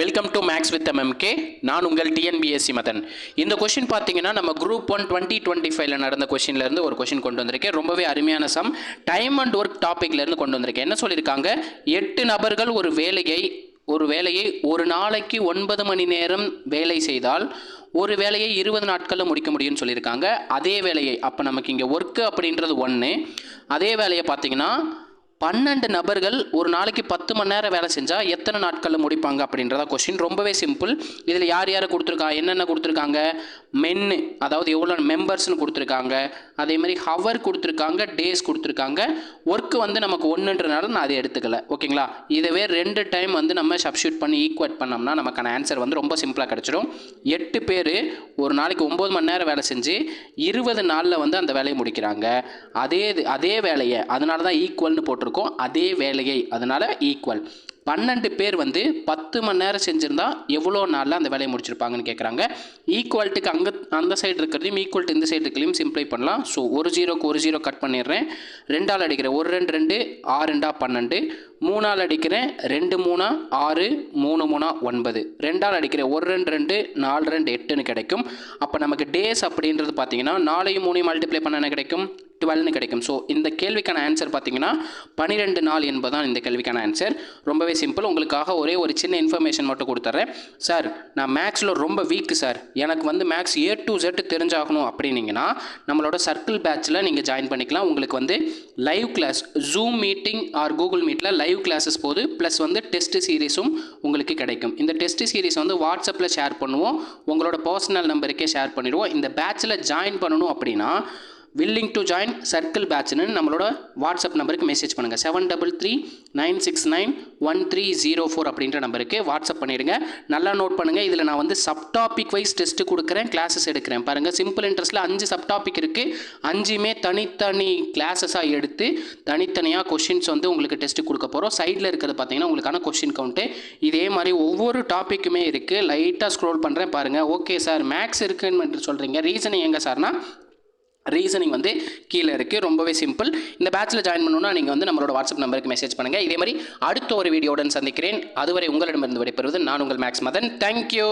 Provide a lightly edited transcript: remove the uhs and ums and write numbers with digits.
Welcome to maths with MMK. நான் உங்கள் TNPSC Madan. இந்த கொஷின் பார்த்தீங்கன்னா நம்ம குரூப் 1 2025 நடந்த கொஷின்லேருந்து ஒரு கொஷின் கொண்டு வந்திருக்கேன். ரொம்பவே அருமையான சம். டைம் அண்ட் ஒர்க் டாப்பிக்லேருந்து கொண்டு வந்திருக்கேன். என்ன சொல்லியிருக்காங்க, 8 நபர்கள் ஒரு வேலையை ஒரு நாளைக்கு 9 மணி நேரம் வேலை செய்தால் ஒரு வேலையை 20 நாட்களில் முடிக்க முடியும்னு சொல்லியிருக்காங்க. அதே வேலையை, அப்போ நமக்கு இங்கே ஒர்க்கு அப்படின்றது 1, அதே வேலையை பார்த்தீங்கன்னா 12 நபர்கள் ஒரு நாளைக்கு 10 மணி நேரம் வேலை செஞ்சால் எத்தனை நாட்களில் முடிப்பாங்க அப்படின்றத கொஷின். ரொம்பவே சிம்பிள். இதில் யார் யாரை கொடுத்துருக்காங்க, என்னென்ன கொடுத்துருக்காங்க, மென்னு அதாவது எவ்வளோ மெம்பர்ஸ்னு கொடுத்துருக்காங்க, அதே மாதிரி ஹவர் கொடுத்துருக்காங்க, டேஸ் கொடுத்துருக்காங்க. ஒர்க்கு வந்து நமக்கு 1ன்றனால நான் அதை எடுத்துக்கல, ஓகேங்களா. இதுவே 2 டைம் வந்து நம்ம சப்ஸ்டியூட் பண்ணி ஈக்குவேட் பண்ணோம்னா நமக்கான ஆன்சர் வந்து ரொம்ப சிம்பிளாக கிடச்சிடும். 8 பேர் ஒரு நாளைக்கு 9 மணி நேரம் வேலை செஞ்சு 20 நாளில் வந்து அந்த வேலையை முடிக்கிறாங்க. அதே வேலையை, அதனால தான் ஈக்குவல்னு போட்டிருக்கோம். அதே வேலையை, அதனால ஈக்குவல். 12 பேர் வந்து 10 மணி நேரம் செஞ்சுருந்தா எவ்வளோ நாளில் அந்த வேலையை முடிச்சிருப்பாங்கன்னு கேட்குறாங்க. ஈக்குவல்ட்டுக்கு அந்த சைடு இருக்கிறதையும் ஈக்குவல்ட்டு இந்த சைடு இருக்கிறதையும் சிம்ப்ளை பண்ணலாம். ஸோ ஒரு ஜீரோக்கு ஒரு ஜீரோ கட் பண்ணிடுறேன். 2ஆல் அடிக்கிறேன், 1 2 2 6 2 12, 3ஆல் அடிக்கிறேன், 2 3 6 3 3 9, 2ஆல் அடிக்கிறேன், 1 2 2 4 2 8ன்னு கிடைக்கும். அப்போ நமக்கு டேஸ் அப்படின்றது பார்த்தீங்கன்னா 4 3 மல்டிப்ளை பண்ண என்ன கிடைக்கும், 12ன்னு கிடைக்கும். ஸோ இந்த கேள்விக்கான ஆன்சர் பார்த்தீங்கன்னா 12 நாள் என்பதுதான் இந்த கேள்விக்கான ஆன்சர். ரொம்பவே சிம்பிள். உங்களுக்காக ஒரே ஒரு சின்ன இன்ஃபர்மேஷன் மட்டும் கொடுத்துட்றேன். சார், நான் மேக்ஸில் ரொம்ப வீக்கு சார், எனக்கு வந்து மேக்ஸ் A to Z தெரிஞ்சாகணும் அப்படின்னீங்கன்னா நம்மளோட சர்க்கிள் பேட்சில் நீங்கள் ஜாயின் பண்ணிக்கலாம். உங்களுக்கு வந்து live class, zoom meeting or Google மீட்டில் லைவ் கிளாஸஸ் போது ப்ளஸ் வந்து டெஸ்ட் சீரீஸும் உங்களுக்கு கிடைக்கும். இந்த டெஸ்ட் சீரீஸ் வந்து வாட்ஸ்அப்பில் ஷேர் பண்ணுவோம், உங்களோட பர்சனல் நம்பருக்கே ஷேர் பண்ணிடுவோம். இந்த பேட்சில் ஜாயின் பண்ணணும் அப்படின்னா willing to join சர்க்கிள் பேட்ச்னு நம்மளோட வாட்ஸ்அப் நம்பருக்கு மெசேஜ் பண்ணுங்கள். 7339691304 அப்படின்ற நம்பருக்கு வாட்ஸ்அப் பண்ணிடுங்க. நல்லா நோட் பண்ணுங்கள். இதில் நான் வந்து சப் டாபிக் வைஸ் டெஸ்ட்டு கொடுக்குறேன், கிளாஸஸ் எடுக்கிறேன். பாருங்கள், சிம்பிள் இன்ட்ரெஸ்ட்டில் 5 சப் டாபிக் இருக்குது. 5மே தனித்தனி கிளாஸஸாக எடுத்து தனித்தனியாக கொஷின்ஸ் வந்து உங்களுக்கு டெஸ்ட்டு கொடுக்க போகிறோம். சைடில் இருக்கிறது பார்த்தீங்கன்னா உங்களுக்கான கொஷின் கவுண்ட்டு. இதே மாதிரி ஒவ்வொரு டாப்பிக்குமே இருக்குது. லைட்டாக ஸ்க்ரோல் பண்ணுறேன் பாருங்கள். ஓகே சார், மேக்ஸ் இருக்குன்னு சொல்கிறீங்க, ரீசனிங் எங்கே சார்னா ரீசனிங் வந்து கீழே இருக்குது. ரொம்பவே சிம்பிள். இந்த பேட்சில் ஜாயின் பண்ணணும்னா நீங்கள் வந்து நம்மளோட வாட்ஸ்அப் நம்பருக்கு மெசேஜ் பண்ணுங்கள். இதே மாதிரி அடுத்த ஒரு வீடியோவுடன் சந்திக்கிறேன். அதுவரை உங்களிடமிருந்து விடைபெறுவது நான் உங்கள் மேக்ஸ் மதன். தேங்க்யூ.